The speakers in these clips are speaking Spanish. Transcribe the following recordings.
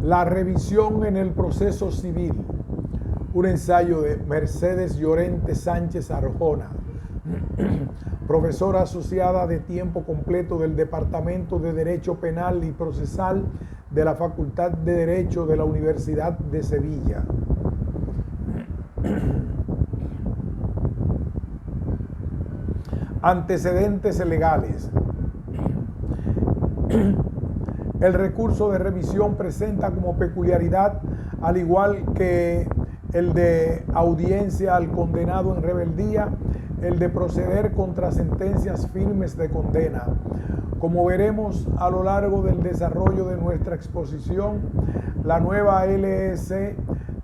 La revisión en el proceso civil, un ensayo de Mercedes Llorente Sánchez Arjona, profesora asociada de tiempo completo del Departamento de Derecho Penal y Procesal de la Facultad de Derecho de la Universidad de Sevilla. Antecedentes legales. El recurso de revisión presenta como peculiaridad, al igual que el de audiencia al condenado en rebeldía, el de proceder contra sentencias firmes de condena. Como veremos a lo largo del desarrollo de nuestra exposición, la nueva LEC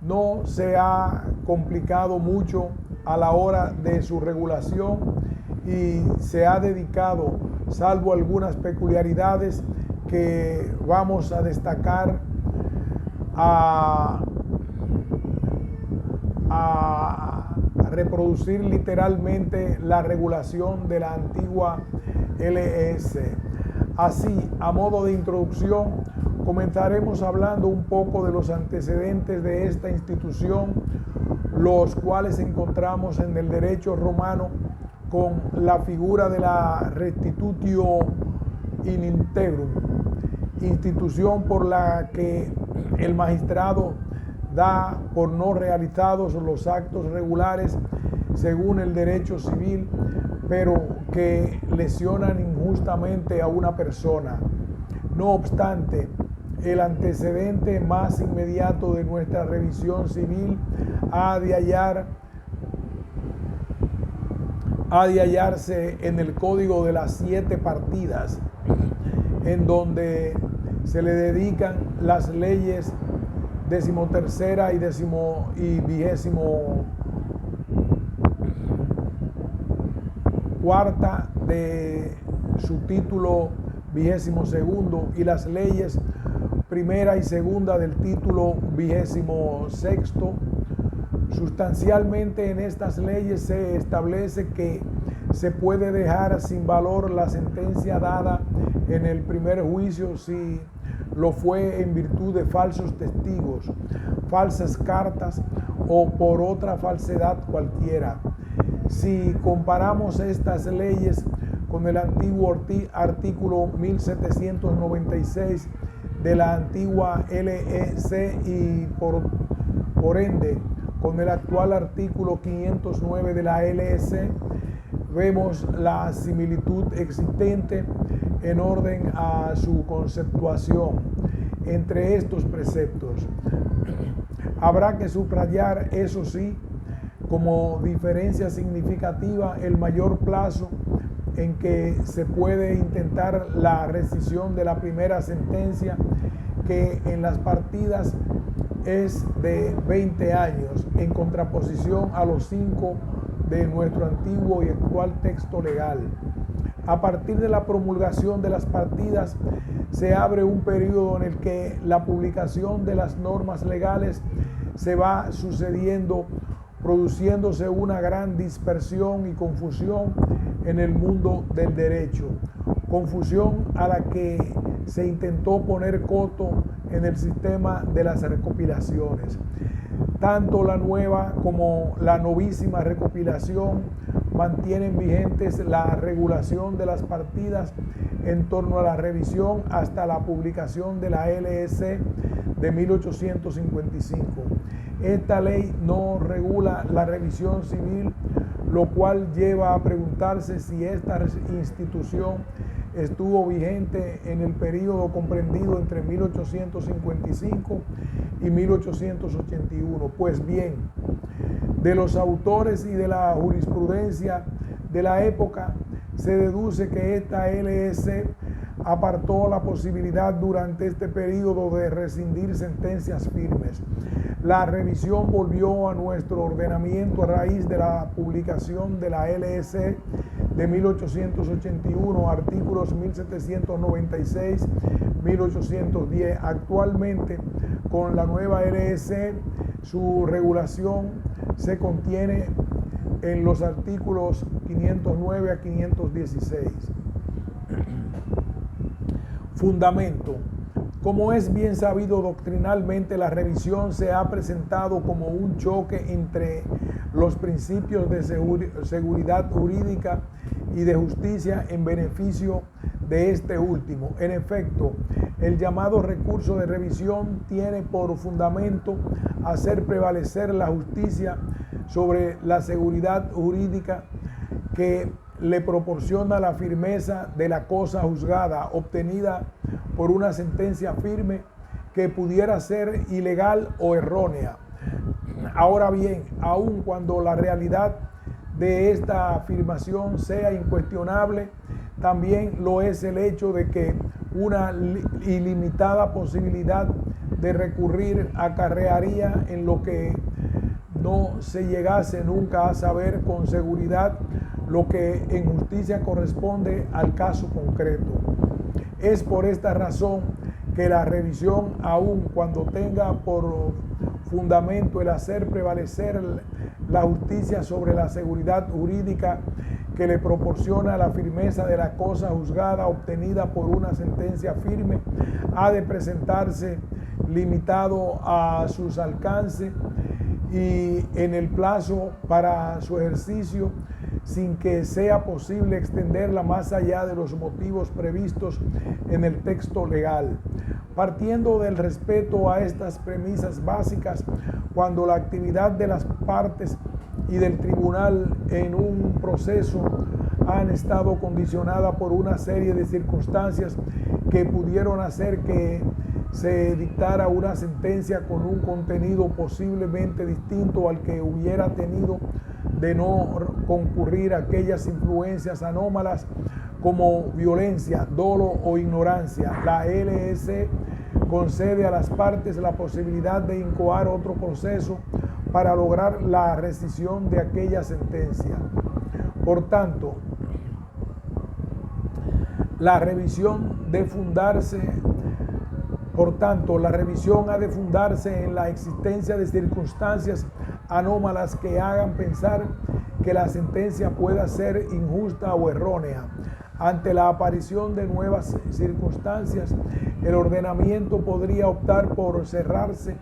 no se ha complicado mucho a la hora de su regulación y se ha dedicado, salvo algunas peculiaridades que vamos a destacar, a reproducir literalmente la regulación de la antigua LEC. Así, a modo de introducción, comenzaremos hablando un poco de los antecedentes de esta institución, los cuales encontramos en el derecho romano con la figura de la restitutio in integrum, institución por la que el magistrado da por no realizados los actos regulares según el derecho civil, pero que lesionan injustamente a una persona. No obstante, el antecedente más inmediato de nuestra revisión civil ha de hallarse en el Código de las 7 partidas, en donde se le dedican las leyes 13ª y 24ª de su título 22º y las leyes primera y segunda del título 26º. Sustancialmente en estas leyes se establece que se puede dejar sin valor la sentencia dada en el primer juicio si lo fue en virtud de falsos testigos, falsas cartas o por otra falsedad cualquiera. Si comparamos estas leyes con el antiguo artículo 1796 de la antigua LEC y por ende con el actual artículo 509 de la LEC, vemos la similitud existente en orden a su conceptuación entre estos preceptos. Habrá que subrayar, eso sí, como diferencia significativa, el mayor plazo en que se puede intentar la rescisión de la primera sentencia, que en las partidas es de 20 años, en contraposición a los 5 de nuestro antiguo y actual texto legal. A partir de la promulgación de las partidas, se abre un periodo en el que la publicación de las normas legales se va sucediendo, produciéndose una gran dispersión y confusión en el mundo del derecho, confusión a la que se intentó poner coto en el sistema de las recopilaciones. Tanto la nueva como la novísima recopilación mantienen vigentes la regulación de las partidas en torno a la revisión hasta la publicación de la LEC de 1855. Esta ley no regula la revisión civil, lo cual lleva a preguntarse si esta institución estuvo vigente en el periodo comprendido entre 1855 y 1881. Pues bien, de los autores y de la jurisprudencia de la época se deduce que esta LEC apartó la posibilidad durante este periodo de rescindir sentencias firmes. La revisión volvió a nuestro ordenamiento a raíz de la publicación de la LEC de 1881, artículos 1796, 1810. Actualmente, con la nueva LEC, su regulación se contiene en los artículos 509 a 516. Fundamento. Como es bien sabido doctrinalmente, la revisión se ha presentado como un choque entre los principios de seguridad jurídica y de justicia en beneficio de este último. En efecto, el llamado recurso de revisión tiene por fundamento hacer prevalecer la justicia sobre la seguridad jurídica que le proporciona la firmeza de la cosa juzgada, obtenida por una sentencia firme que pudiera ser ilegal o errónea. Ahora bien, aun cuando la realidad de esta afirmación sea incuestionable, también lo es el hecho de que una ilimitada posibilidad de recurrir acarrearía en lo que no se llegase nunca a saber con seguridad lo que en justicia corresponde al caso concreto. Es por esta razón que la revisión, aun cuando tenga por fundamento el hacer prevalecer la justicia sobre la seguridad jurídica que le proporciona la firmeza de la cosa juzgada obtenida por una sentencia firme, ha de presentarse limitado a sus alcances y en el plazo para su ejercicio, sin que sea posible extenderla más allá de los motivos previstos en el texto legal. Partiendo del respeto a estas premisas básicas, cuando la actividad de las partes y del tribunal en un proceso han estado condicionada por una serie de circunstancias que pudieron hacer que se dictara una sentencia con un contenido posiblemente distinto al que hubiera tenido de no concurrir aquellas influencias anómalas como violencia, dolo o ignorancia. La LS concede a las partes la posibilidad de incoar otro proceso para lograr la rescisión de aquella sentencia. Por tanto, la revisión ha de fundarse en la existencia de circunstancias anómalas que hagan pensar que la sentencia pueda ser injusta o errónea. Ante la aparición de nuevas circunstancias, el ordenamiento podría optar por cerrarse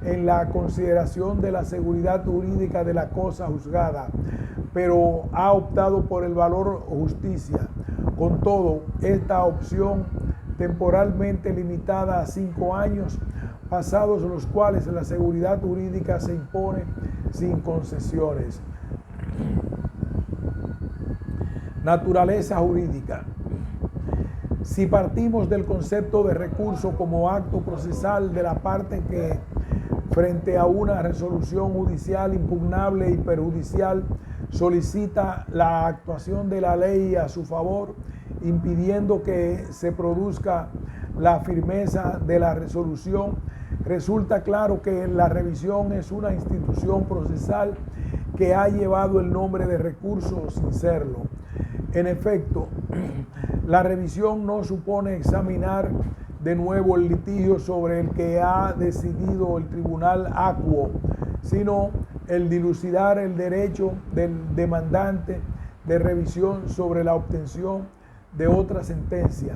en la consideración de la seguridad jurídica de la cosa juzgada, pero ha optado por el valor justicia. Con todo, esta opción temporalmente limitada a 5 años, pasados los cuales la seguridad jurídica se impone sin concesiones. Naturaleza jurídica. Si partimos del concepto de recurso como acto procesal de la parte que, frente a una resolución judicial impugnable y perjudicial, solicita la actuación de la ley a su favor, impidiendo que se produzca la firmeza de la resolución, resulta claro que la revisión es una institución procesal que ha llevado el nombre de recurso sin serlo. En efecto, la revisión no supone examinar de nuevo el litigio sobre el que ha decidido el tribunal acuo, sino el dilucidar el derecho del demandante de revisión sobre la obtención de otra sentencia,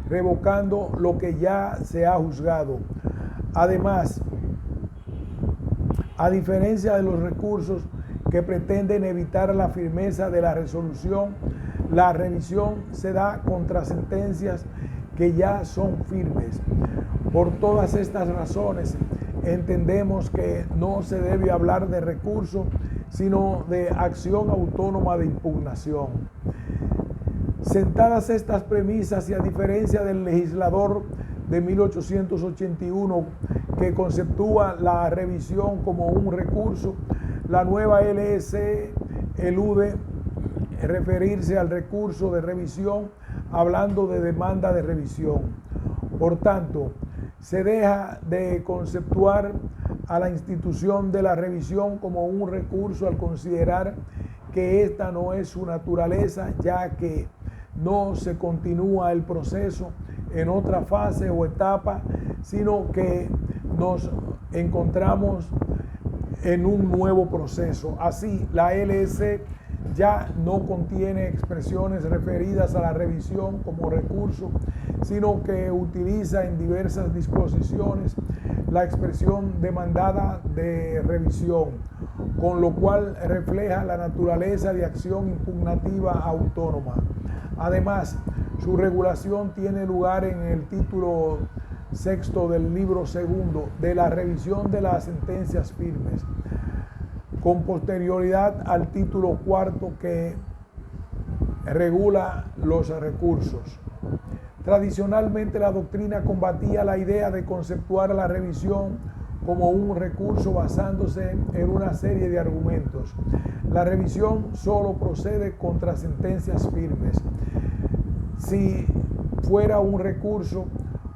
revocando lo que ya se ha juzgado. Además, a diferencia de los recursos que pretenden evitar la firmeza de la resolución, la revisión se da contra sentencias que ya son firmes. Por todas estas razones, entendemos que no se debe hablar de recurso, sino de acción autónoma de impugnación. Sentadas estas premisas y a diferencia del legislador de 1881 que conceptúa la revisión como un recurso, la nueva LS elude referirse al recurso de revisión hablando de demanda de revisión. Por tanto, se deja de conceptuar a la institución de la revisión como un recurso al considerar que esta no es su naturaleza, ya que no se continúa el proceso en otra fase o etapa, sino que nos encontramos en un nuevo proceso. Así, la LS ya no contiene expresiones referidas a la revisión como recurso, sino que utiliza en diversas disposiciones la expresión demandada de revisión, con lo cual refleja la naturaleza de acción impugnativa autónoma. Además, su regulación tiene lugar en el título sexto del libro segundo de la revisión de las sentencias firmes, con posterioridad al título cuarto que regula los recursos. Tradicionalmente la doctrina combatía la idea de conceptuar la revisión como un recurso basándose en una serie de argumentos. La revisión solo procede contra sentencias firmes. Si fuera un recurso,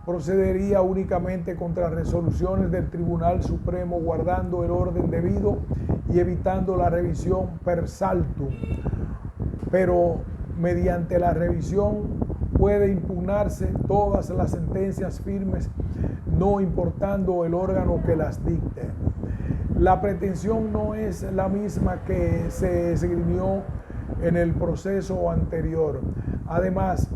procedería únicamente contra resoluciones del Tribunal Supremo, guardando el orden debido y evitando la revisión per saltum. Pero mediante la revisión puede impugnarse todas las sentencias firmes, no importando el órgano que las dicte. La pretensión no es la misma que se esgrimió en el proceso anterior. Además,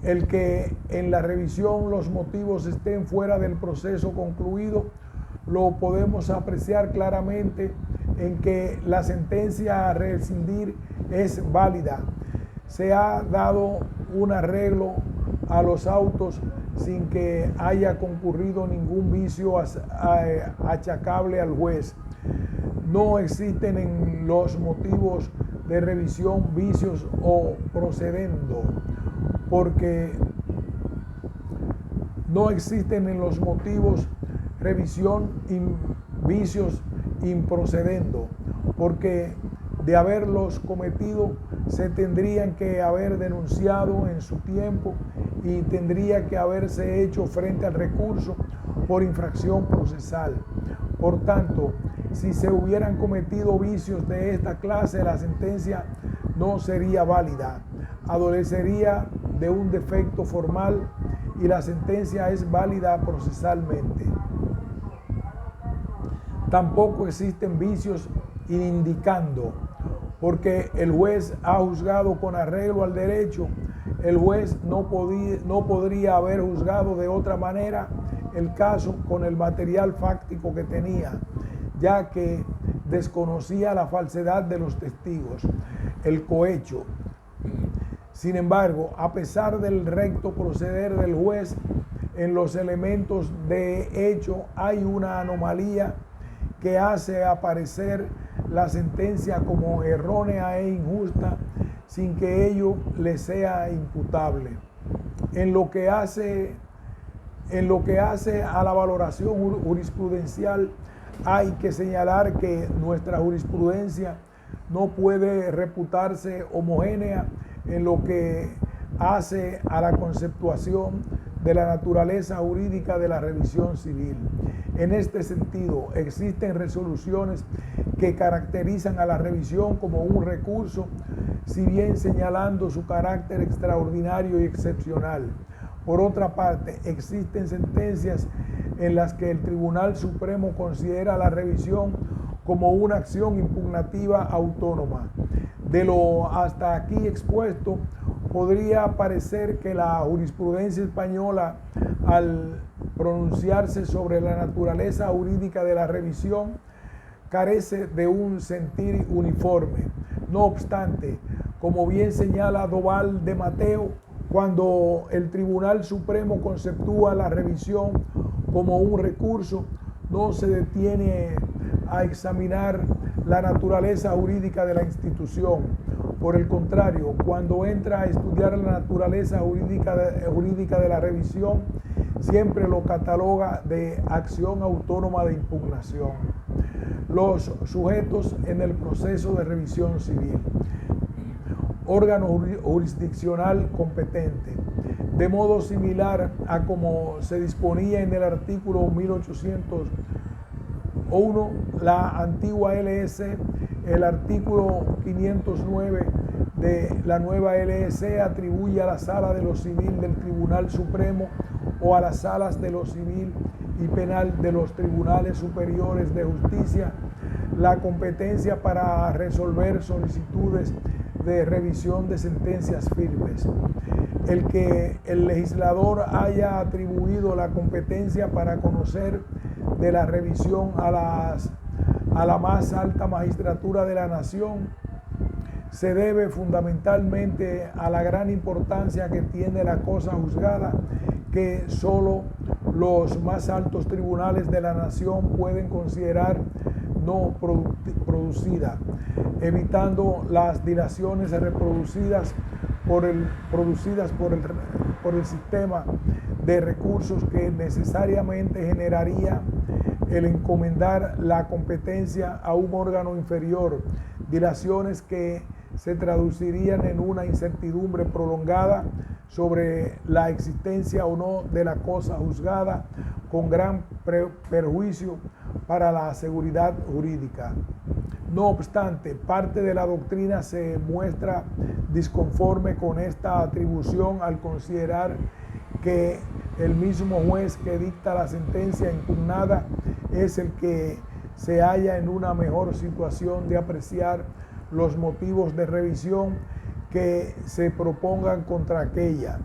el que en la revisión los motivos estén fuera del proceso concluido, lo podemos apreciar claramente en que la sentencia a rescindir es válida. Se ha dado un arreglo a los autos sin que haya concurrido ningún vicio achacable al juez. No existen en los motivos de revisión vicios o procedendo, porque no existen en los motivos revisión vicios improcedendo, porque de haberlos cometido se tendrían que haber denunciado en su tiempo y tendría que haberse hecho frente al recurso por infracción procesal. Por tanto, si se hubieran cometido vicios de esta clase, la sentencia no sería válida, adolecería de un defecto formal y la sentencia es válida procesalmente. Tampoco existen vicios indicando, porque el juez ha juzgado con arreglo al derecho. El juez no podría haber juzgado de otra manera el caso con el material fáctico que tenía, ya que desconocía la falsedad de los testigos, el cohecho. Sin embargo, a pesar del recto proceder del juez en los elementos de hecho, hay una anomalía que hace aparecer la sentencia como errónea e injusta sin que ello le sea imputable. En lo que hace a la valoración jurisprudencial, hay que señalar que nuestra jurisprudencia no puede reputarse homogénea en lo que hace a la conceptuación de la naturaleza jurídica de la revisión civil. En este sentido, existen resoluciones que caracterizan a la revisión como un recurso, si bien señalando su carácter extraordinario y excepcional. Por otra parte, existen sentencias en las que el Tribunal Supremo considera la revisión como una acción impugnativa autónoma. De lo hasta aquí expuesto, podría parecer que la jurisprudencia española, al pronunciarse sobre la naturaleza jurídica de la revisión, carece de un sentir uniforme. No obstante, como bien señala Doval de Mateo, cuando el Tribunal Supremo conceptúa la revisión como un recurso, no se detiene a examinar la naturaleza jurídica de la institución. Por el contrario, cuando entra a estudiar la naturaleza jurídica de la revisión, siempre lo cataloga de acción autónoma de impugnación. Los sujetos en el proceso de revisión civil. Órgano jurisdiccional competente. De modo similar a como se disponía en el artículo 1801, la antigua LS, el artículo 509 de la nueva LS atribuye a la Sala de lo Civil del Tribunal Supremo o a las salas de lo civil y penal de los tribunales superiores de justicia la competencia para resolver solicitudes de revisión de sentencias firmes. el que el legislador haya atribuido la competencia para conocer de la revisión a la más alta magistratura de la nación se debe fundamentalmente a la gran importancia que tiene la cosa juzgada, que solo los más altos tribunales de la nación pueden considerar no producida, evitando las dilaciones reproducidas por el sistema de recursos que necesariamente generaría el encomendar la competencia a un órgano inferior, dilaciones que se traducirían en una incertidumbre prolongada sobre la existencia o no de la cosa juzgada, con gran perjuicio para la seguridad jurídica. No obstante, parte de la doctrina se muestra disconforme con esta atribución al considerar que el mismo juez que dicta la sentencia impugnada es el que se halla en una mejor situación de apreciar los motivos de revisión que se propongan contra aquella.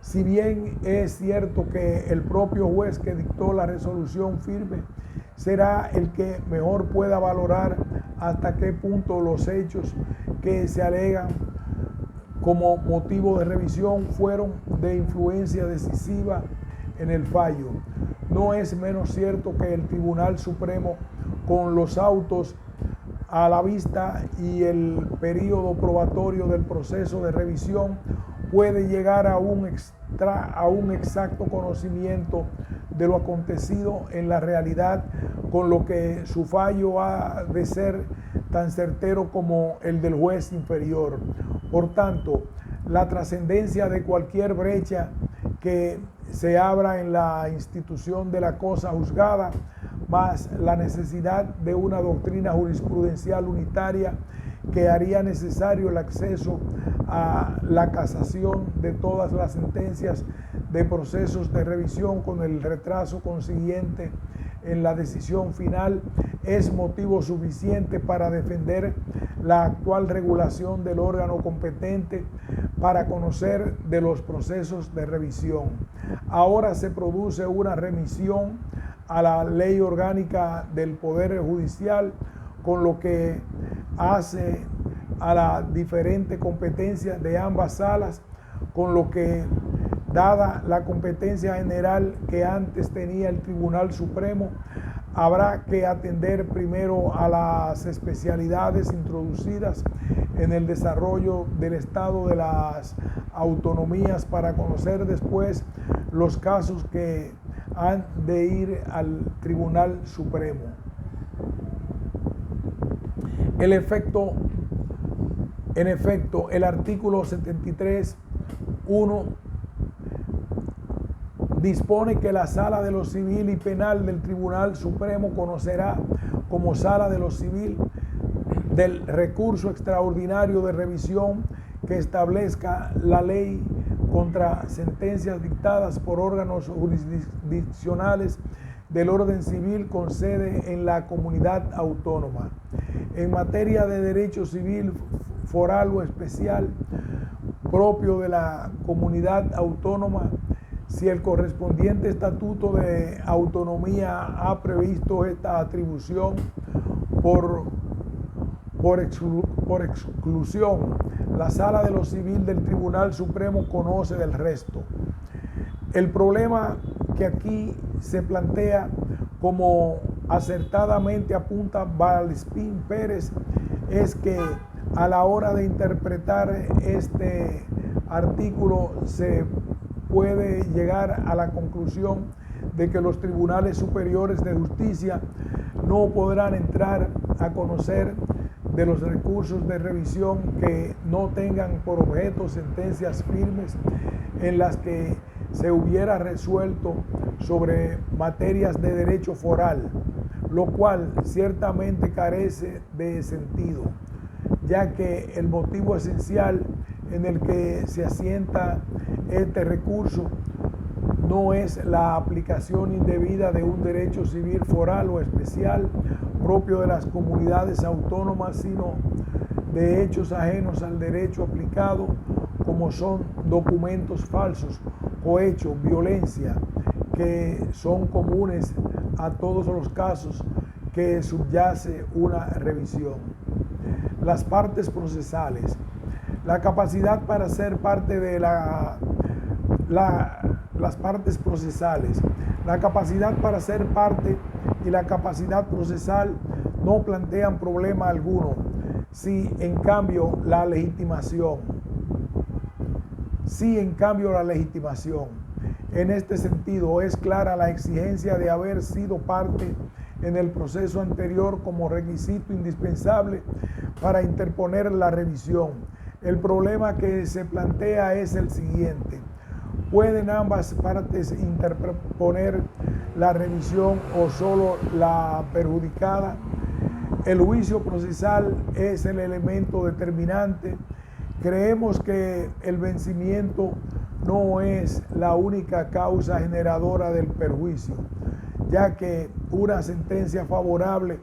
Si bien es cierto que el propio juez que dictó la resolución firme será el que mejor pueda valorar hasta qué punto los hechos que se alegan como motivo de revisión fueron de influencia decisiva en el fallo, no es menos cierto que el Tribunal Supremo, con los autos a la vista y el periodo probatorio del proceso de revisión, puede llegar a un exacto conocimiento de lo acontecido en la realidad, con lo que su fallo ha de ser tan certero como el del juez inferior. Por tanto, la trascendencia de cualquier brecha que se abra en la institución de la cosa juzgada, más la necesidad de una doctrina jurisprudencial unitaria que haría necesario el acceso a la casación de todas las sentencias de procesos de revisión con el retraso consiguiente en la decisión final, es motivo suficiente para defender la actual regulación del órgano competente para conocer de los procesos de revisión. Ahora se produce una remisión a la ley orgánica del Poder Judicial, con lo que hace a la diferente competencia de ambas salas, con lo que, dada la competencia general que antes tenía el Tribunal Supremo, habrá que atender primero a las especialidades introducidas en el desarrollo del Estado de las autonomías para conocer después los casos que han de ir al Tribunal Supremo. En efecto, el artículo 73.1 dispone que la Sala de lo Civil y Penal del Tribunal Supremo conocerá como Sala de lo Civil del recurso extraordinario de revisión que establezca la ley contra sentencias dictadas por órganos jurisdiccionales del orden civil con sede en la comunidad autónoma. En materia de derecho civil foral o especial propio de la comunidad autónoma, si el correspondiente estatuto de autonomía ha previsto esta atribución por exclusión, la Sala de lo Civil del Tribunal Supremo conoce del resto. El problema que aquí se plantea, como acertadamente apunta Valdespín Pérez, es que a la hora de interpretar este artículo se puede llegar a la conclusión de que los tribunales superiores de justicia no podrán entrar a conocer de los recursos de revisión que no tengan por objeto sentencias firmes en las que se hubiera resuelto sobre materias de derecho foral, lo cual ciertamente carece de sentido, ya que el motivo esencial en el que se asienta este recurso no es la aplicación indebida de un derecho civil foral o especial propio de las comunidades autónomas, sino de hechos ajenos al derecho aplicado como son documentos falsos, cohecho, violencia, que son comunes a todos los casos que subyace una revisión. Las partes procesales. La capacidad para ser parte de las partes procesales. La capacidad para ser parte y la capacidad procesal no plantean problema alguno. Si en cambio la legitimación. En este sentido, es clara la exigencia de haber sido parte en el proceso anterior como requisito indispensable para interponer la revisión. El problema que se plantea es el siguiente: ¿pueden ambas partes interponer la revisión o solo la perjudicada? El juicio procesal es el elemento determinante. Creemos que el vencimiento no es la única causa generadora del perjuicio, ya que una sentencia favorable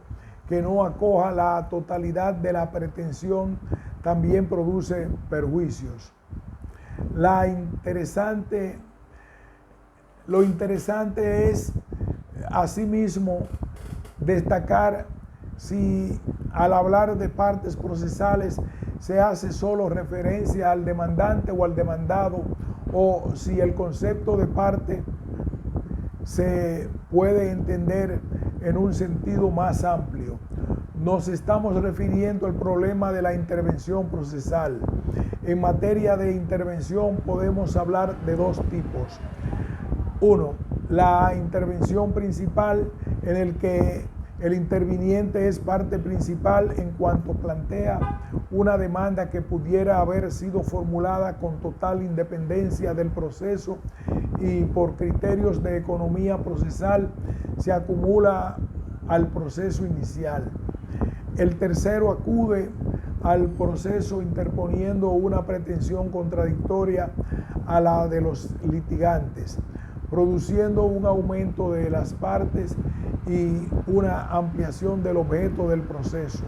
que no acoja la totalidad de la pretensión también produce perjuicios. Lo interesante es, asimismo, destacar si al hablar de partes procesales se hace solo referencia al demandante o al demandado, o si el concepto de parte se puede entender en un sentido más amplio. Nos estamos refiriendo al problema de la intervención procesal. En materia de intervención podemos hablar de dos tipos. Uno, la intervención principal, en el que el interviniente es parte principal en cuanto plantea una demanda que pudiera haber sido formulada con total independencia del proceso y por criterios de economía procesal se acumula al proceso inicial. El tercero acude al proceso interponiendo una pretensión contradictoria a la de los litigantes, produciendo un aumento de las partes y una ampliación del objeto del proceso.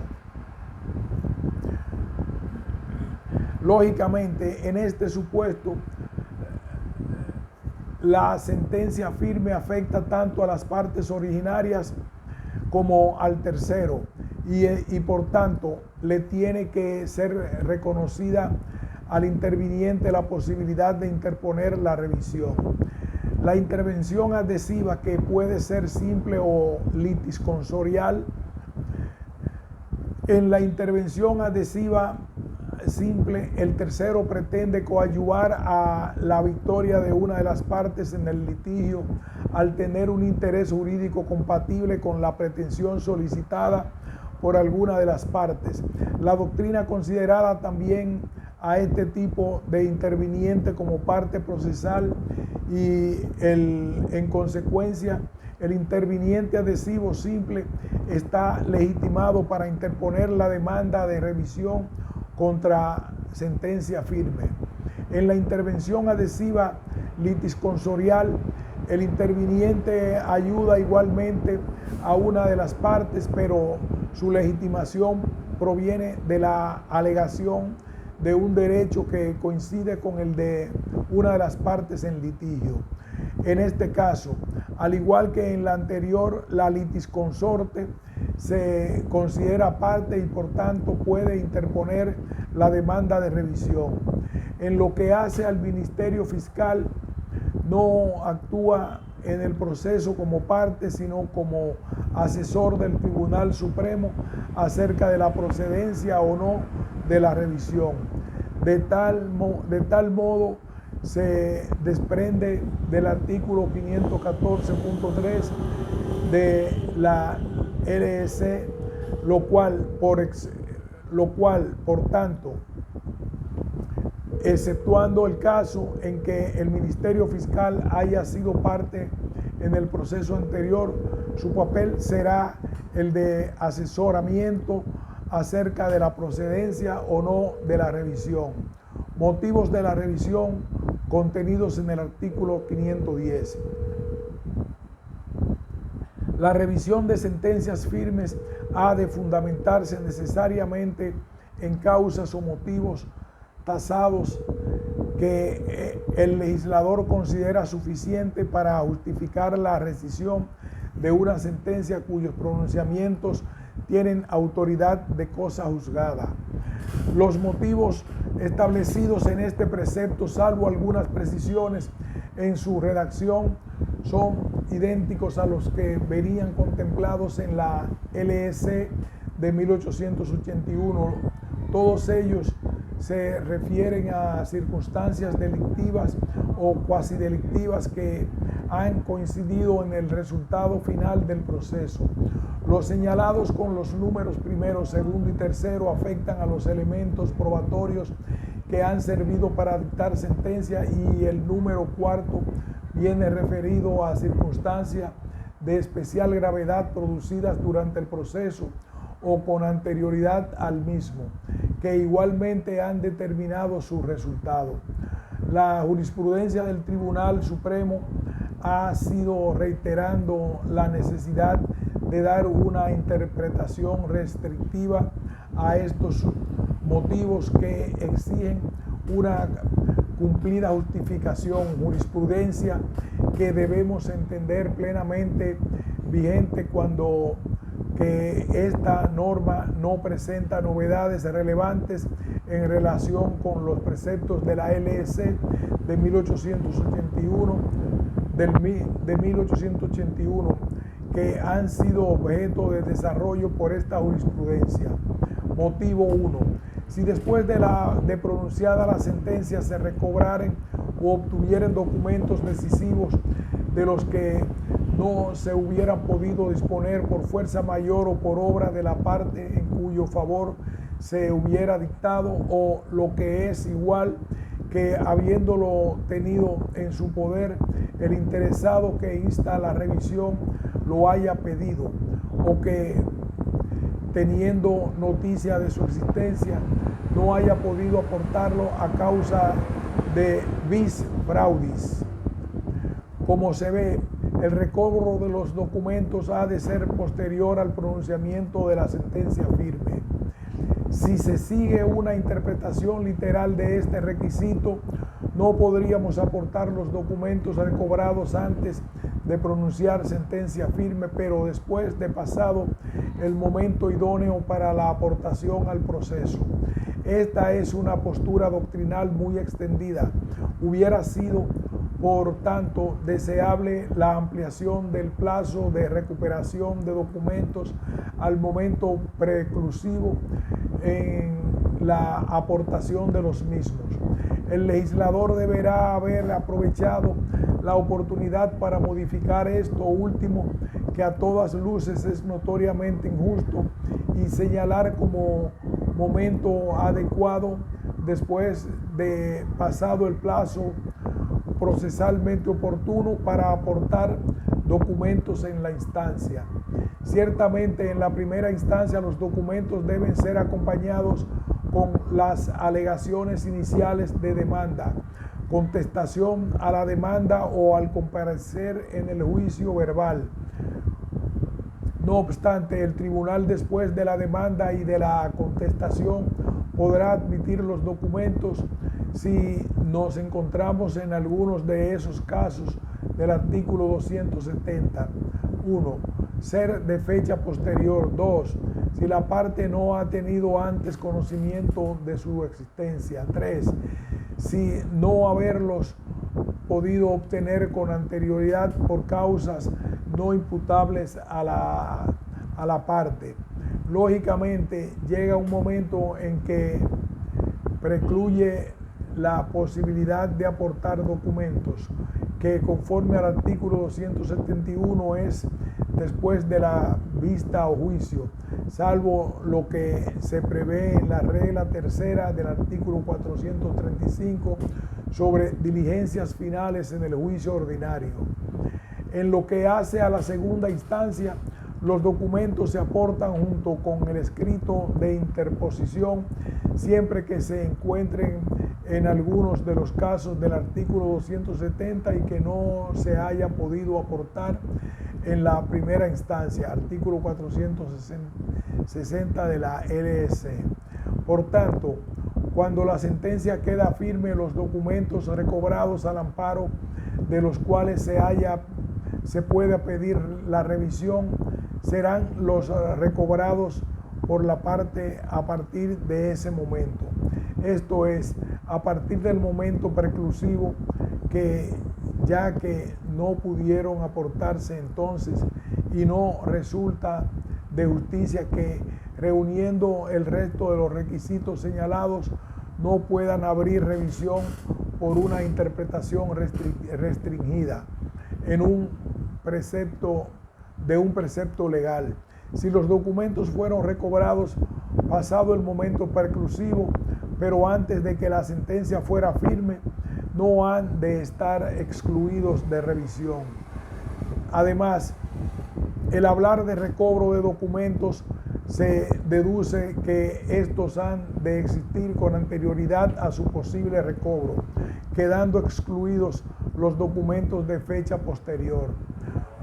Lógicamente, en este supuesto, la sentencia firme afecta tanto a las partes originarias como al tercero y por tanto le tiene que ser reconocida al interviniente la posibilidad de interponer la revisión. La intervención adhesiva, que puede ser simple o litisponsorial. En la intervención adhesiva simple, el tercero pretende coadyuvar a la victoria de una de las partes en el litigio al tener un interés jurídico compatible con la pretensión solicitada por alguna de las partes. La doctrina considerada también a este tipo de interviniente como parte procesal y en consecuencia el interviniente adhesivo simple está legitimado para interponer la demanda de revisión contra sentencia firme. En la intervención adhesiva litisponsorial, el interviniente ayuda igualmente a una de las partes, pero su legitimación proviene de la alegación de un derecho que coincide con el de una de las partes en litigio. En este caso, al igual que en la anterior, la litisconsorte se considera parte y por tanto puede interponer la demanda de revisión. En lo que hace al Ministerio Fiscal, no actúa en el proceso como parte, sino como asesor del Tribunal Supremo acerca de la procedencia o no de la revisión. De tal modo se desprende del artículo 514.3 de la LS, lo cual, por tanto, exceptuando el caso en que el Ministerio Fiscal haya sido parte en el proceso anterior, su papel será el de asesoramiento acerca de la procedencia o no de la revisión. Motivos de la revisión contenidos en el artículo 510. La revisión de sentencias firmes ha de fundamentarse necesariamente en causas o motivos tasados que el legislador considera suficiente para justificar la rescisión de una sentencia cuyos pronunciamientos tienen autoridad de cosa juzgada. Los motivos establecidos en este precepto, salvo algunas precisiones en su redacción, son idénticos a los que venían contemplados en la LEC de 1881. Todos ellos se refieren a circunstancias delictivas o cuasi delictivas que han coincidido en el resultado final del proceso. Los señalados con los números primero, segundo y tercero afectan a los elementos probatorios que han servido para dictar sentencia, y el número cuarto viene referido a circunstancias de especial gravedad producidas durante el proceso o con anterioridad al mismo, que igualmente han determinado su resultado. La jurisprudencia del Tribunal Supremo ha sido reiterando la necesidad de dar una interpretación restrictiva a estos motivos que exigen una cumplida justificación, jurisprudencia que debemos entender plenamente vigente cuando que esta norma no presenta novedades relevantes en relación con los preceptos de la LEC de 1881 que han sido objeto de desarrollo por esta jurisprudencia. Motivo 1. Si después de pronunciada la sentencia se recobraren o obtuvieran documentos decisivos de los que no se hubieran podido disponer por fuerza mayor o por obra de la parte en cuyo favor se hubiera dictado, o lo que es igual, que habiéndolo tenido en su poder, el interesado que insta la revisión lo haya pedido, o que teniendo noticia de su existencia no haya podido aportarlo a causa de vis fraudis. Como se ve, el recobro de los documentos ha de ser posterior al pronunciamiento de la sentencia firme. Si se sigue una interpretación literal de este requisito, no podríamos aportar los documentos recobrados antes de pronunciar sentencia firme, pero después de pasado el momento idóneo para la aportación al proceso. Esta es una postura doctrinal muy extendida. Hubiera sido, por tanto, deseable la ampliación del plazo de recuperación de documentos al momento preclusivo en la aportación de los mismos. El legislador deberá haber aprovechado la oportunidad para modificar esto último, que a todas luces es notoriamente injusto, y señalar como momento adecuado, después de pasado el plazo procesalmente oportuno, para aportar documentos en la instancia. Ciertamente, en la primera instancia los documentos deben ser acompañados con las alegaciones iniciales de demanda, contestación a la demanda o al comparecer en el juicio verbal. No obstante, el tribunal, después de la demanda y de la contestación, podrá admitir los documentos si nos encontramos en algunos de esos casos del artículo 270. 1. Ser de fecha posterior. 2. Si la parte no ha tenido antes conocimiento de su existencia. 3. Si no haberlos podido obtener con anterioridad por causas no imputables a la parte. Lógicamente, llega un momento en que precluye la posibilidad de aportar documentos, que conforme al artículo 271 es después de la vista o juicio, salvo lo que se prevé en la regla tercera del artículo 435 sobre diligencias finales en el juicio ordinario. En lo que hace a la segunda instancia, los documentos se aportan junto con el escrito de interposición, siempre que se encuentren en algunos de los casos del artículo 270 y que no se haya podido aportar en la primera instancia, artículo 460 de la LEC. Por tanto, Cuando la sentencia queda firme, los documentos recobrados al amparo de los cuales se pueda pedir la revisión serán los recobrados por la parte a partir de ese momento. Esto es, a partir del momento preclusivo, que ya que no pudieron aportarse entonces y no resulta de justicia que, reuniendo el resto de los requisitos señalados, no puedan abrir revisión por una interpretación restringida en un precepto legal. Si los documentos fueron recobrados pasado el momento preclusivo, pero antes de que la sentencia fuera firme, no han de estar excluidos de revisión. Además, el hablar de recobro de documentos se deduce que estos han de existir con anterioridad a su posible recobro, quedando excluidos los documentos de fecha posterior.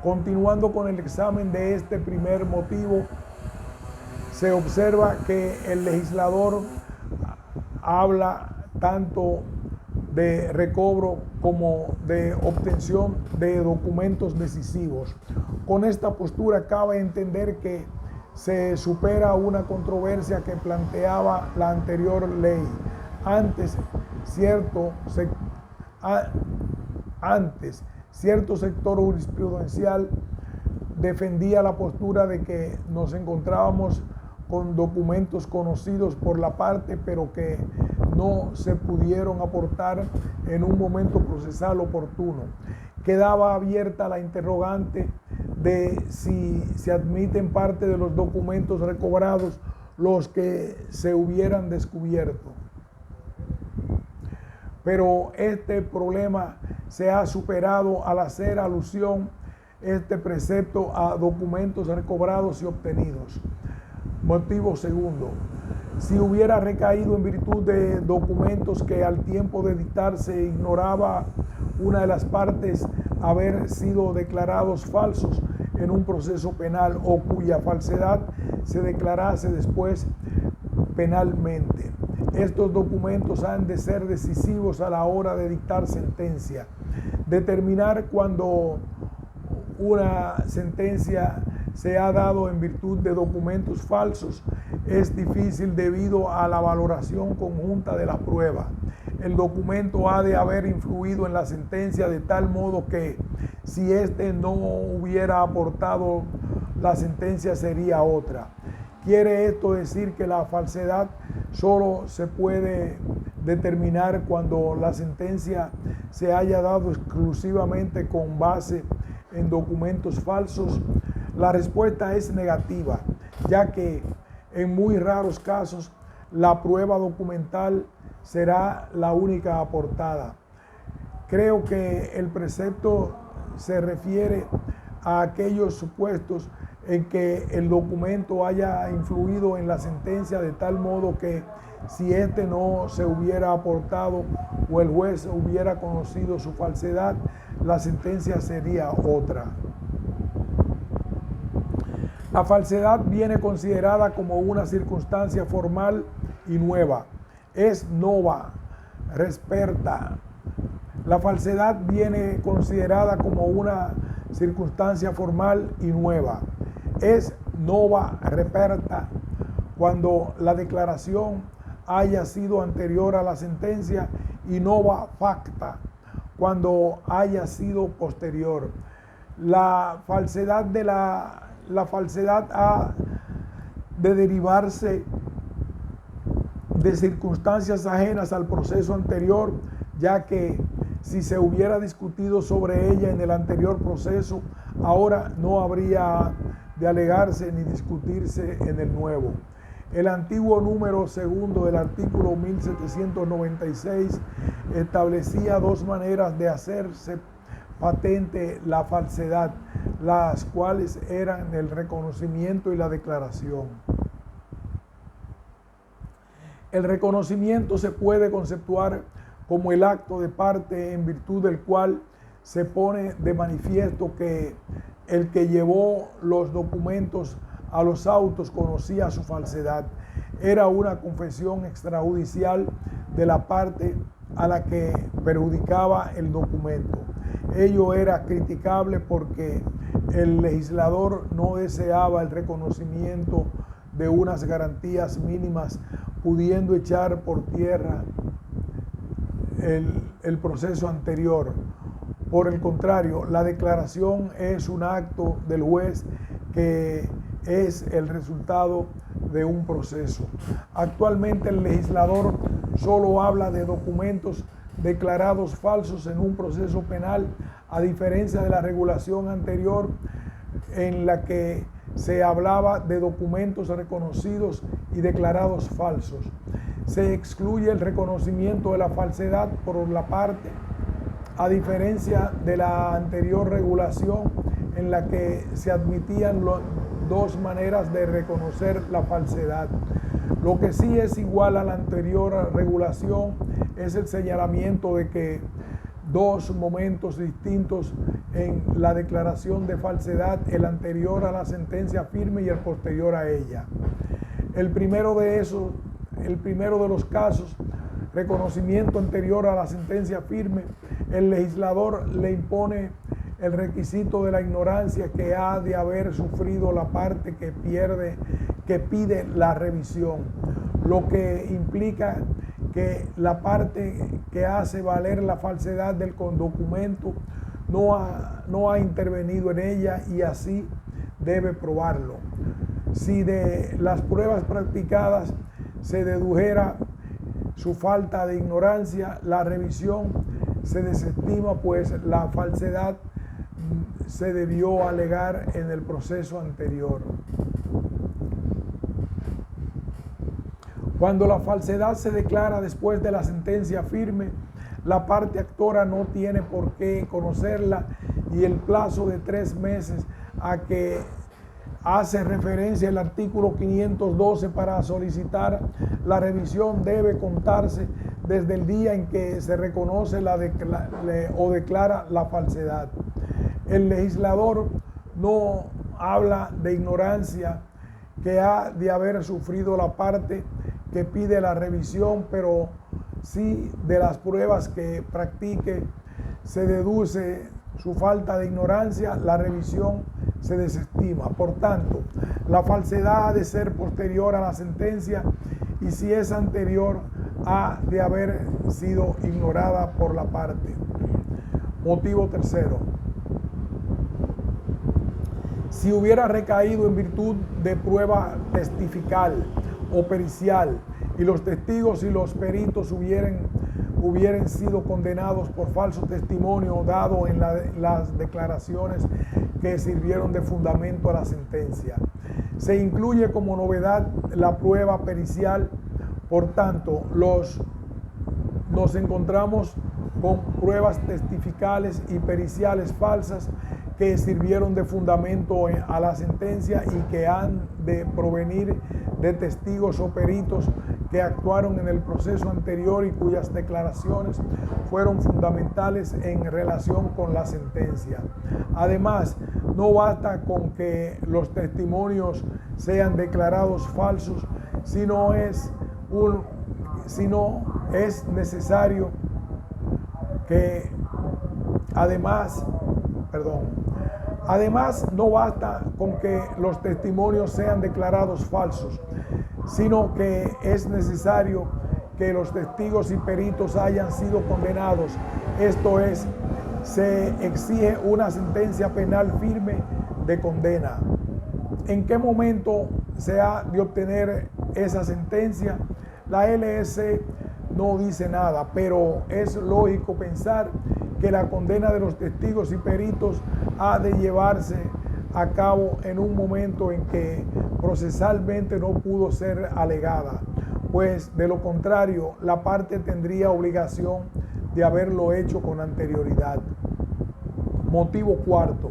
Continuando con el examen de este primer motivo, se observa que el legislador habla tanto de recobro como de obtención de documentos decisivos. Con esta postura cabe entender que se supera una controversia que planteaba la anterior ley. Antes, cierto sector jurisprudencial defendía la postura de que nos encontrábamos con documentos conocidos por la parte, pero que no se pudieron aportar en un momento procesal oportuno. Quedaba abierta la interrogante de si se admiten parte de los documentos recobrados los que se hubieran descubierto. Pero este problema se ha superado al hacer alusión este precepto a documentos recobrados y obtenidos. Motivo segundo, si hubiera recaído en virtud de documentos que al tiempo de dictarse ignoraba una de las partes haber sido declarados falsos en un proceso penal o cuya falsedad se declarase después penalmente. Estos documentos han de ser decisivos a la hora de dictar sentencia. Determinar cuando una sentencia se ha dado en virtud de documentos falsos es difícil debido a la valoración conjunta de la prueba. El documento ha de haber influido en la sentencia de tal modo que si éste no hubiera aportado, la sentencia sería otra. Quiere esto decir que la falsedad solo se puede determinar cuando la sentencia se haya dado exclusivamente con base en documentos falsos. La respuesta es negativa, ya que en muy raros casos la prueba documental será la única aportada. Creo que el precepto se refiere a aquellos supuestos en que el documento haya influido en la sentencia de tal modo que si éste no se hubiera aportado o el juez hubiera conocido su falsedad, la sentencia sería otra. La falsedad viene considerada como una circunstancia formal y nueva. Es nova, resperta. La falsedad viene considerada como una circunstancia formal y nueva. Es nova, reperta, cuando la declaración haya sido anterior a la sentencia, y nova facta, cuando haya sido posterior. La falsedad ha de derivarse de circunstancias ajenas al proceso anterior, ya que si se hubiera discutido sobre ella en el anterior proceso, ahora no habría de alegarse ni discutirse en el nuevo. El antiguo número segundo del artículo 1796 establecía dos maneras de hacerse patente la falsedad, las cuales eran el reconocimiento y la declaración. El reconocimiento se puede conceptuar como el acto de parte en virtud del cual se pone de manifiesto que el que llevó los documentos a los autos conocía su falsedad. Era una confesión extrajudicial de la parte a la que perjudicaba el documento. Ello era criticable porque el legislador no deseaba el reconocimiento de unas garantías mínimas, pudiendo echar por tierra el proceso anterior. Por el contrario, la declaración es un acto del juez que es el resultado de un proceso. Actualmente el legislador solo habla de documentos declarados falsos en un proceso penal, a diferencia de la regulación anterior en la que se hablaba de documentos reconocidos y declarados falsos. Se excluye el reconocimiento de la falsedad por la parte, a diferencia de la anterior regulación en la que se admitían dos maneras de reconocer la falsedad. Lo que sí es igual a la anterior regulación es el señalamiento de que dos momentos distintos en la declaración de falsedad, el anterior a la sentencia firme y el posterior a ella. El primero de los casos, reconocimiento anterior a la sentencia firme, el legislador le impone el requisito de la ignorancia que ha de haber sufrido la parte que pide la revisión, lo que implica que la parte que hace valer la falsedad del documento no ha intervenido en ella y así debe probarlo. Si de las pruebas practicadas se dedujera su falta de ignorancia, la revisión se desestima, pues la falsedad se debió alegar en el proceso anterior. Cuando la falsedad se declara después de la sentencia firme, la parte actora no tiene por qué conocerla y el plazo de 3 meses a que hace referencia el artículo 512 para solicitar la revisión debe contarse desde el día en que se reconoce o declara la falsedad. El legislador no habla de ignorancia que ha de haber sufrido la parte que pide la revisión, pero sí de las pruebas que practique se deduce su falta de ignorancia, la revisión se desestima. Por tanto, la falsedad ha de ser posterior a la sentencia y si es anterior ha de haber sido ignorada por la parte. Motivo tercero. Si hubiera recaído en virtud de prueba testifical o pericial y los testigos y los peritos hubieran sido condenados por falso testimonio dado en las declaraciones que sirvieron de fundamento a la sentencia. Se incluye como novedad la prueba pericial, por tanto, nos encontramos con pruebas testificales y periciales falsas que sirvieron de fundamento a la sentencia y que han de provenir de testigos o peritos que actuaron en el proceso anterior y cuyas declaraciones fueron fundamentales en relación con la sentencia. Además, no basta con que los testimonios sean declarados falsos, sino es necesario que Además, no basta con que los testimonios sean declarados falsos, sino que es necesario que los testigos y peritos hayan sido condenados. Esto es, se exige una sentencia penal firme de condena. ¿En qué momento se ha de obtener esa sentencia? La LS no dice nada, pero es lógico pensar que la condena de los testigos y peritos ha de llevarse a cabo en un momento en que procesalmente no pudo ser alegada, pues de lo contrario la parte tendría obligación de haberlo hecho con anterioridad. Motivo cuarto.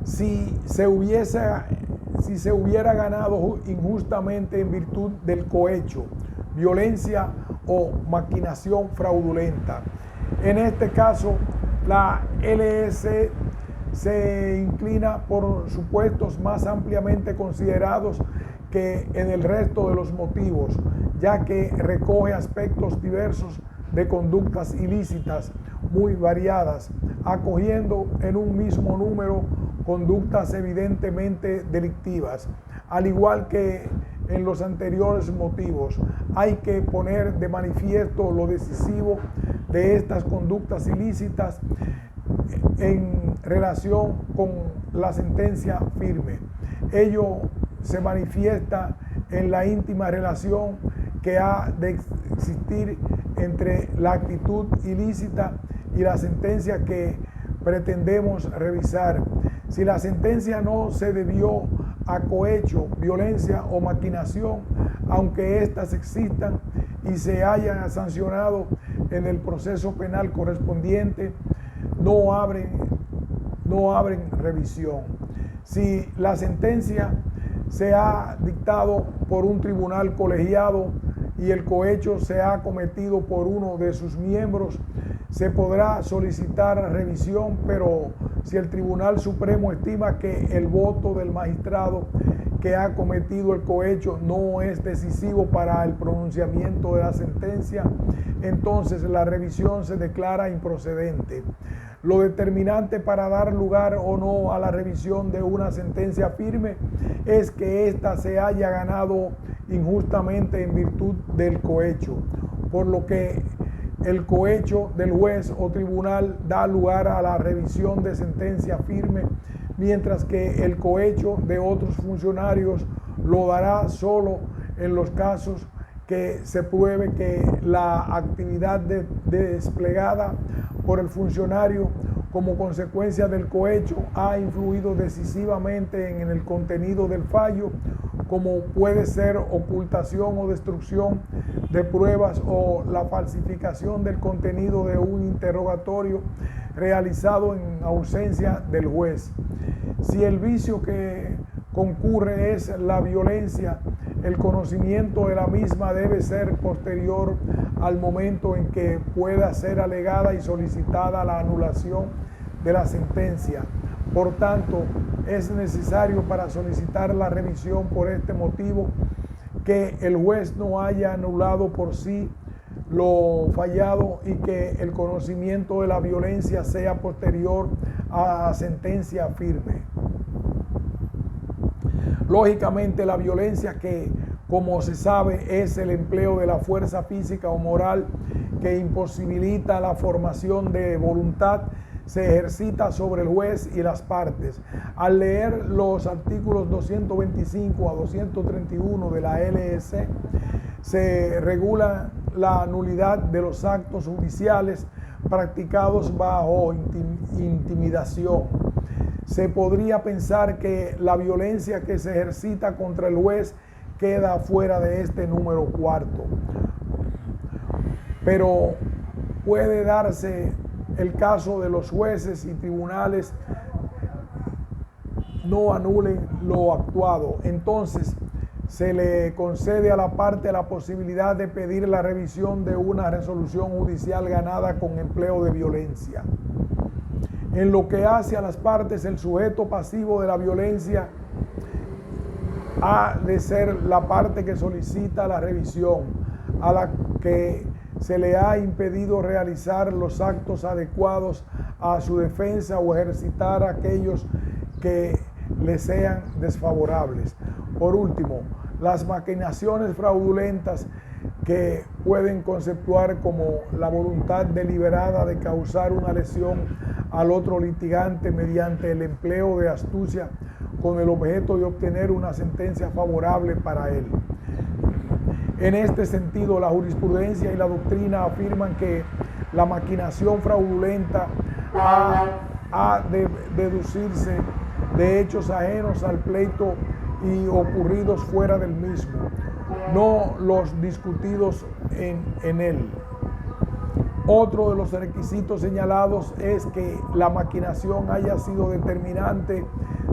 Si se hubiera ganado injustamente en virtud del cohecho, violencia o maquinación fraudulenta. En este caso, la LS se inclina por supuestos más ampliamente considerados que en el resto de los motivos, ya que recoge aspectos diversos de conductas ilícitas muy variadas, acogiendo en un mismo número conductas evidentemente delictivas. Al igual que en los anteriores motivos, hay que poner de manifiesto lo decisivo de estas conductas ilícitas en relación con la sentencia firme. Ello se manifiesta en la íntima relación que ha de existir entre la actitud ilícita y la sentencia que pretendemos revisar. Si la sentencia no se debió a cohecho, violencia o maquinación, aunque éstas existan y se hayan sancionado en el proceso penal correspondiente, no abren revisión. Si la sentencia se ha dictado por un tribunal colegiado y el cohecho se ha cometido por uno de sus miembros, se podrá solicitar revisión, pero si el Tribunal Supremo estima que el voto del magistrado que ha cometido el cohecho no es decisivo para el pronunciamiento de la sentencia, entonces la revisión se declara improcedente. Lo determinante para dar lugar o no a la revisión de una sentencia firme es que ésta se haya ganado injustamente en virtud del cohecho, por lo que el cohecho del juez o tribunal da lugar a la revisión de sentencia firme, mientras que el cohecho de otros funcionarios lo dará solo en los casos que se pruebe que la actividad desplegada por el funcionario como consecuencia del cohecho ha influido decisivamente en el contenido del fallo, como puede ser ocultación o destrucción de pruebas o la falsificación del contenido de un interrogatorio realizado en ausencia del juez. Si el vicio que concurre es la violencia, el conocimiento de la misma debe ser posterior al momento en que pueda ser alegada y solicitada la anulación de la sentencia. Por tanto, es necesario para solicitar la revisión por este motivo que el juez no haya anulado por sí lo fallado y que el conocimiento de la violencia sea posterior a la sentencia firme. Lógicamente, la violencia, que como se sabe es el empleo de la fuerza física o moral que imposibilita la formación de voluntad, se ejercita sobre el juez y las partes. Al leer los artículos 225 a 231 de la LEC, se regula la nulidad de los actos judiciales practicados bajo intimidación. Se podría pensar que la violencia que se ejercita contra el juez queda fuera de este número cuarto, pero puede darse el caso de los jueces y tribunales no anulen lo actuado. Entonces se le concede a la parte la posibilidad de pedir la revisión de una resolución judicial ganada con empleo de violencia. En lo que hace a las partes, el sujeto pasivo de la violencia ha de ser la parte que solicita la revisión, a la que se le ha impedido realizar los actos adecuados a su defensa o ejercitar aquellos que le sean desfavorables. Por último, las maquinaciones fraudulentas, que pueden conceptuar como la voluntad deliberada de causar una lesión al otro litigante mediante el empleo de astucia con el objeto de obtener una sentencia favorable para él. En este sentido, la jurisprudencia y la doctrina afirman que la maquinación fraudulenta ha de deducirse de hechos ajenos al pleito y ocurridos fuera del mismo, no los discutidos en él. Otro de los requisitos señalados es que la maquinación haya sido determinante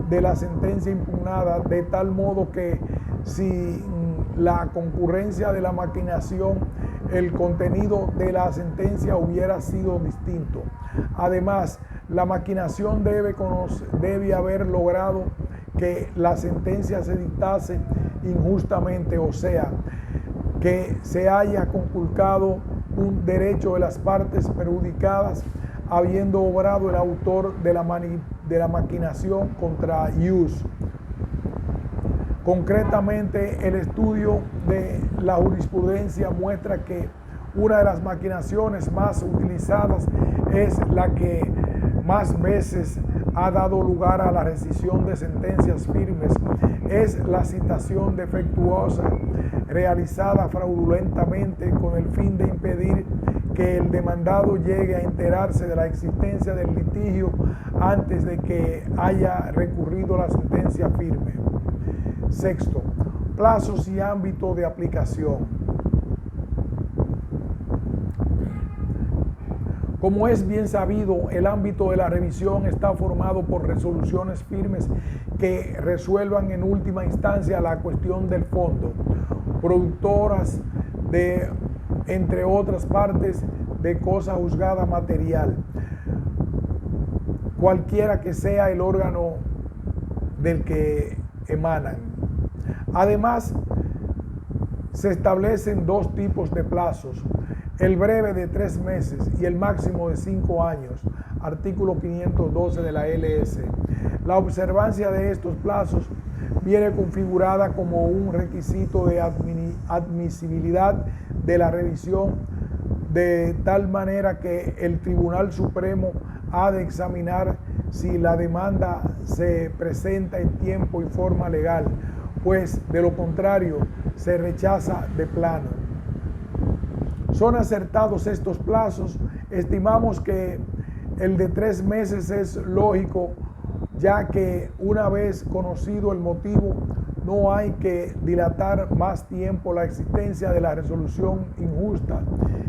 de la sentencia impugnada, de tal modo que si la concurrencia de la maquinación, el contenido de la sentencia hubiera sido distinto. Además, La maquinación debe haber logrado que la sentencia se dictase injustamente, o sea, que se haya conculcado un derecho de las partes perjudicadas, habiendo obrado el autor de la maquinación contra ius. Concretamente, el estudio de la jurisprudencia muestra que una de las maquinaciones más utilizadas es la que más veces ha dado lugar a la rescisión de sentencias firmes, es la citación defectuosa realizada fraudulentamente con el fin de impedir que el demandado llegue a enterarse de la existencia del litigio antes de que haya recurrido la sentencia firme. Sexto, plazos y ámbito de aplicación. Como es bien sabido, el ámbito de la revisión está formado por resoluciones firmes que resuelvan en última instancia la cuestión del fondo, productoras de, entre otras partes, de cosa juzgada material, cualquiera que sea el órgano del que emanan. Además, se establecen dos tipos de plazos: el breve de 3 meses y el máximo de 5 años, artículo 512 de la LS. La observancia de estos plazos viene configurada como un requisito de admisibilidad de la revisión, de tal manera que el Tribunal Supremo ha de examinar si la demanda se presenta en tiempo y forma legal, pues de lo contrario se rechaza de plano. ¿Son acertados estos plazos? Estimamos que el de 3 meses es lógico, ya que una vez conocido el motivo, no hay que dilatar más tiempo la existencia de la resolución injusta,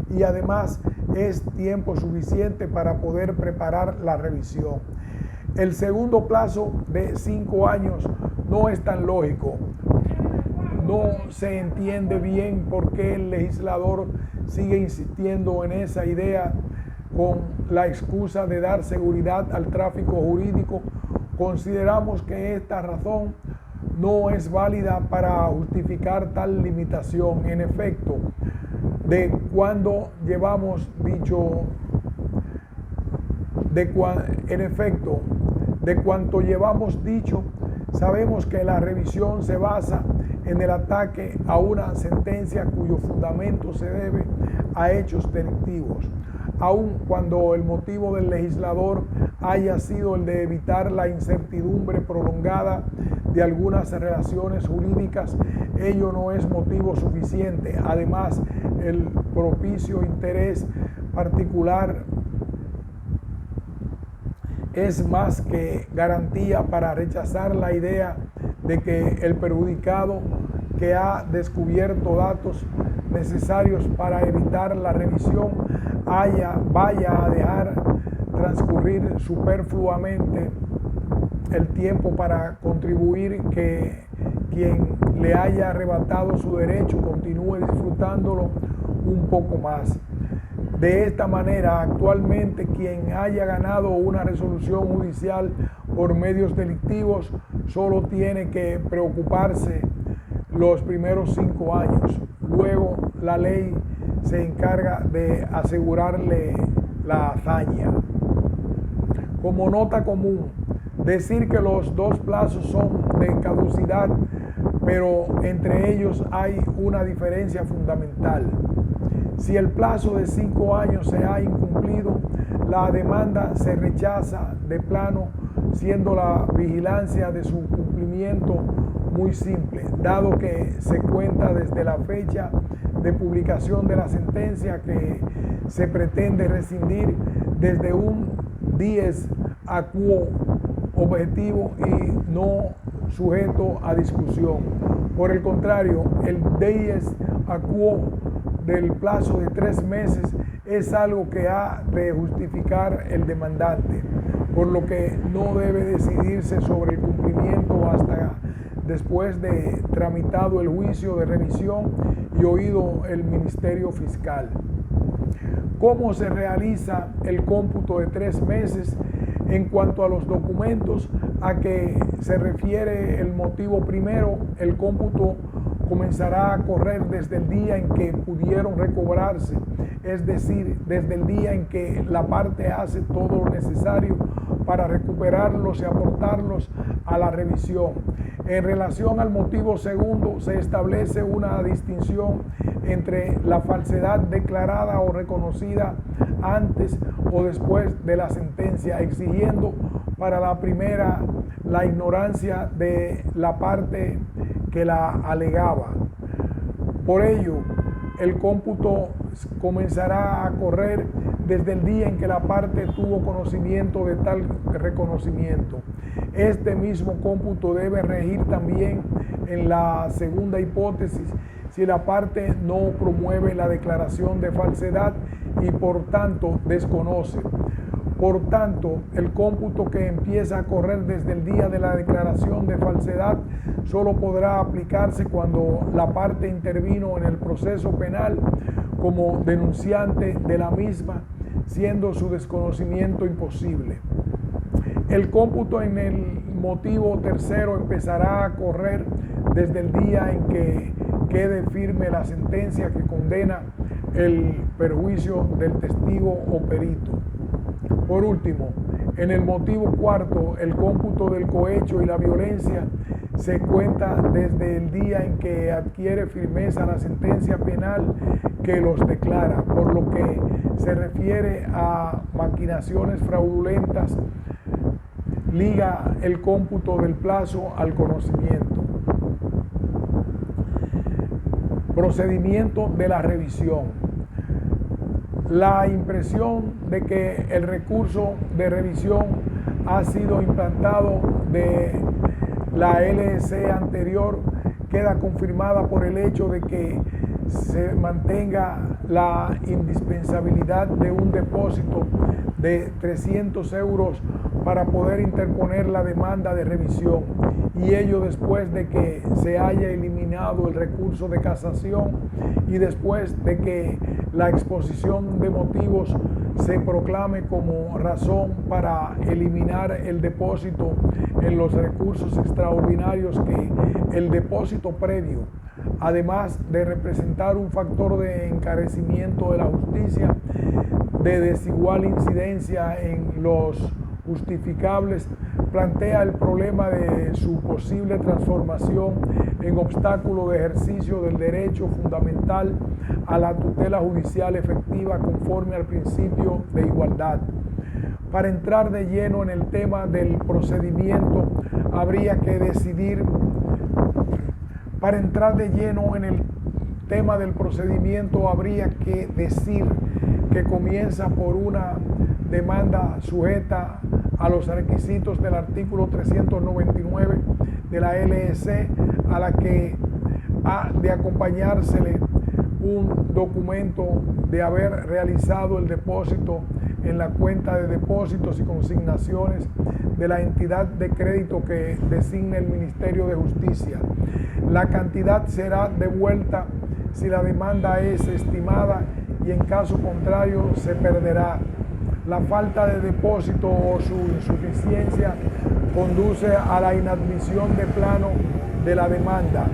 y además es tiempo suficiente para poder preparar la revisión. El segundo plazo de 5 años no es tan lógico. No se entiende bien por qué el legislador sigue insistiendo en esa idea con la excusa de dar seguridad al tráfico jurídico. Consideramos que esta razón no es válida para justificar tal limitación. En efecto, de cuanto llevamos dicho, sabemos que la revisión se basa en el ataque a una sentencia cuyo fundamento se debe a hechos delictivos, aun cuando el motivo del legislador haya sido el de evitar la incertidumbre prolongada de algunas relaciones jurídicas. Ello no es motivo suficiente. Además, el propicio interés particular es más que garantía para rechazar la idea de que el perjudicado que ha descubierto datos necesarios para evitar la revisión vaya a dejar transcurrir superfluamente el tiempo para contribuir que quien le haya arrebatado su derecho continúe disfrutándolo un poco más. De esta manera, actualmente quien haya ganado una resolución judicial por medios delictivos solo tiene que preocuparse los primeros 5 años. Luego la ley se encarga de asegurarle la hazaña. Como nota común, decir que los dos plazos son de caducidad, pero entre ellos hay una diferencia fundamental. Si el plazo de 5 años se ha incumplido, la demanda se rechaza de plano, siendo la vigilancia de su cumplimiento muy simple, dado que se cuenta desde la fecha de publicación de la sentencia que se pretende rescindir, desde un dies a quo objetivo y no sujeto a discusión. Por el contrario, el dies a quo del plazo de 3 meses es algo que ha de justificar el demandante, por lo que no debe decidirse sobre el cumplimiento hasta después de tramitado el juicio de revisión y oído el Ministerio Fiscal. ¿Cómo se realiza el cómputo de 3 meses? En cuanto a los documentos a que se refiere el motivo primero, el cómputo comenzará a correr desde el día en que pudieron recobrarse, es decir, desde el día en que la parte hace todo lo necesario para recuperarlos y aportarlos a la revisión. En relación al motivo segundo, se establece una distinción entre la falsedad declarada o reconocida antes o después de la sentencia, exigiendo para la primera la ignorancia de la parte que la alegaba. Por ello, el cómputo comenzará a correr desde el día en que la parte tuvo conocimiento de tal reconocimiento. Este mismo cómputo debe regir también en la segunda hipótesis si la parte no promueve la declaración de falsedad y por tanto desconoce. Por tanto, el cómputo que empieza a correr desde el día de la declaración de falsedad solo podrá aplicarse cuando la parte intervino en el proceso penal como denunciante de la misma, siendo su desconocimiento imposible. El cómputo en el motivo tercero empezará a correr desde el día en que quede firme la sentencia que condena el perjuicio del testigo o perito. Por último, en el motivo cuarto, el cómputo del cohecho y la violencia se cuenta desde el día en que adquiere firmeza la sentencia penal que los declara. Por lo que se refiere a maquinaciones fraudulentas, liga el cómputo del plazo al conocimiento. Procedimiento de la revisión. La impresión de que el recurso de revisión ha sido implantado de la LEC anterior queda confirmada por el hecho de que se mantenga la indispensabilidad de un depósito de 300 euros para poder interponer la demanda de revisión, y ello después de que se haya eliminado el recurso de casación y después de que la exposición de motivos se proclame como razón para eliminar el depósito en los recursos extraordinarios que el depósito previo, además de representar un factor de encarecimiento de la justicia, de desigual incidencia en los justificables, plantea el problema de su posible transformación en obstáculo de ejercicio del derecho fundamental a la tutela judicial efectiva conforme al principio de igualdad. Para entrar de lleno en el tema del procedimiento, habría que decidir. Para entrar de lleno en el tema del procedimiento, habría que decir que comienza por una demanda sujeta a los requisitos del artículo 399 de la LEC, a la que ha de acompañársele un documento de haber realizado el depósito en la cuenta de depósitos y consignaciones de la entidad de crédito que designe el Ministerio de Justicia. La cantidad será devuelta si la demanda es estimada y en caso contrario se perderá. La falta de depósito o su insuficiencia conduce a la inadmisión de plano de la demanda.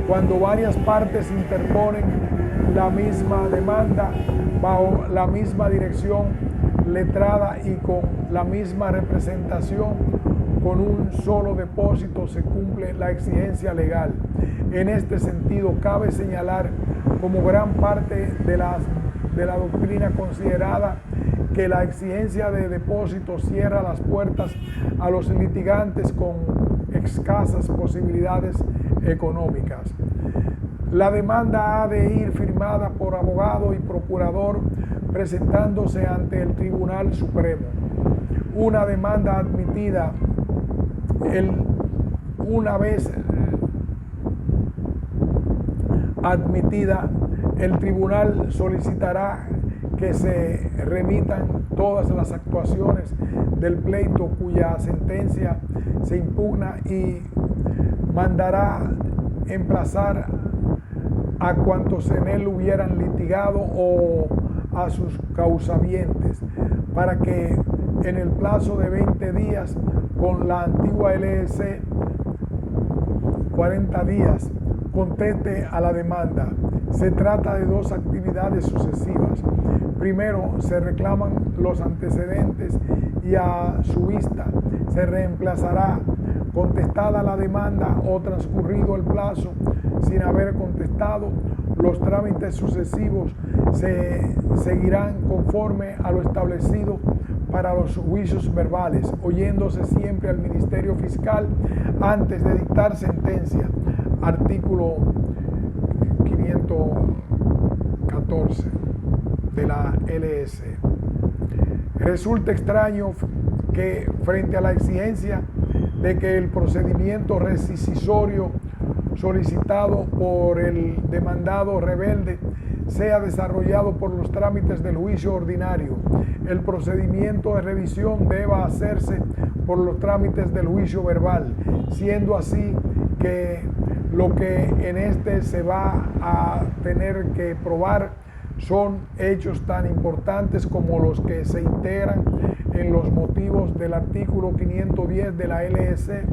Cuando varias partes interponen la misma demanda bajo la misma dirección letrada y con la misma representación, con un solo depósito se cumple la exigencia legal. En este sentido, cabe señalar como gran parte de la doctrina considerada que la exigencia de depósito cierra las puertas a los litigantes con escasas posibilidades económicas. La demanda ha de ir firmada por abogado y procurador presentándose ante el Tribunal Supremo. Una demanda admitida, una vez admitida, el tribunal solicitará que se remitan todas las actuaciones del pleito cuya sentencia se impugna y mandará emplazar a cuantos en él hubieran litigado o a sus causavientes para que en el plazo de 20 días, con la antigua LEC 40 días, conteste a la demanda. Se trata de dos actividades sucesivas. Primero, se reclaman los antecedentes y a su vista se reemplazará, contestada la demanda o transcurrido el plazo sin haber contestado. Los trámites sucesivos se seguirán conforme a lo establecido para los juicios verbales, oyéndose siempre al Ministerio Fiscal antes de dictar sentencia. Artículo 514 de la LEC. Resulta extraño que frente a la exigencia de que el procedimiento rescisorio solicitado por el demandado rebelde sea desarrollado por los trámites del juicio ordinario, el procedimiento de revisión deba hacerse por los trámites del juicio verbal, siendo así que lo que en este se va a tener que probar son hechos tan importantes como los que se integran en los motivos del artículo 510 de la LEC,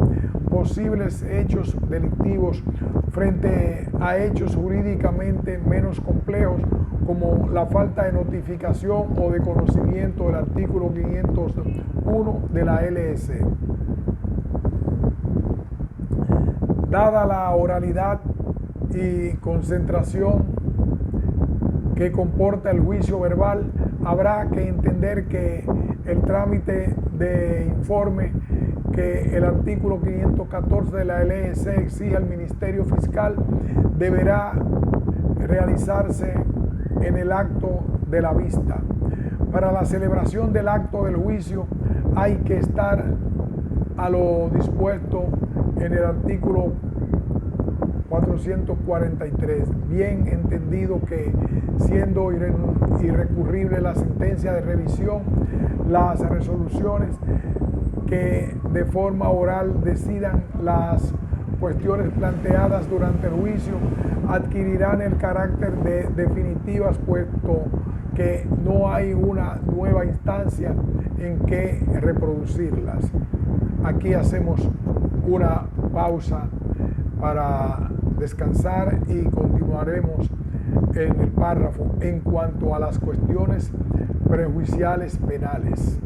posibles hechos delictivos frente a hechos jurídicamente menos complejos como la falta de notificación o de conocimiento del artículo 501 de la LEC. Dada la oralidad y concentración que comporta el juicio verbal, habrá que entender que el trámite de informe que el artículo 514 de la LEC exige al Ministerio Fiscal deberá realizarse en el acto de la vista. Para la celebración del acto del juicio hay que estar a lo dispuesto en el artículo 443, bien entendido que, siendo irrecurrible la sentencia de revisión, las resoluciones que de forma oral decidan las cuestiones planteadas durante el juicio adquirirán el carácter de definitivas, puesto que no hay una nueva instancia en que reproducirlas. Aquí hacemos una pausa para descansar y continuaremos en el párrafo en cuanto a las cuestiones prejuiciales penales.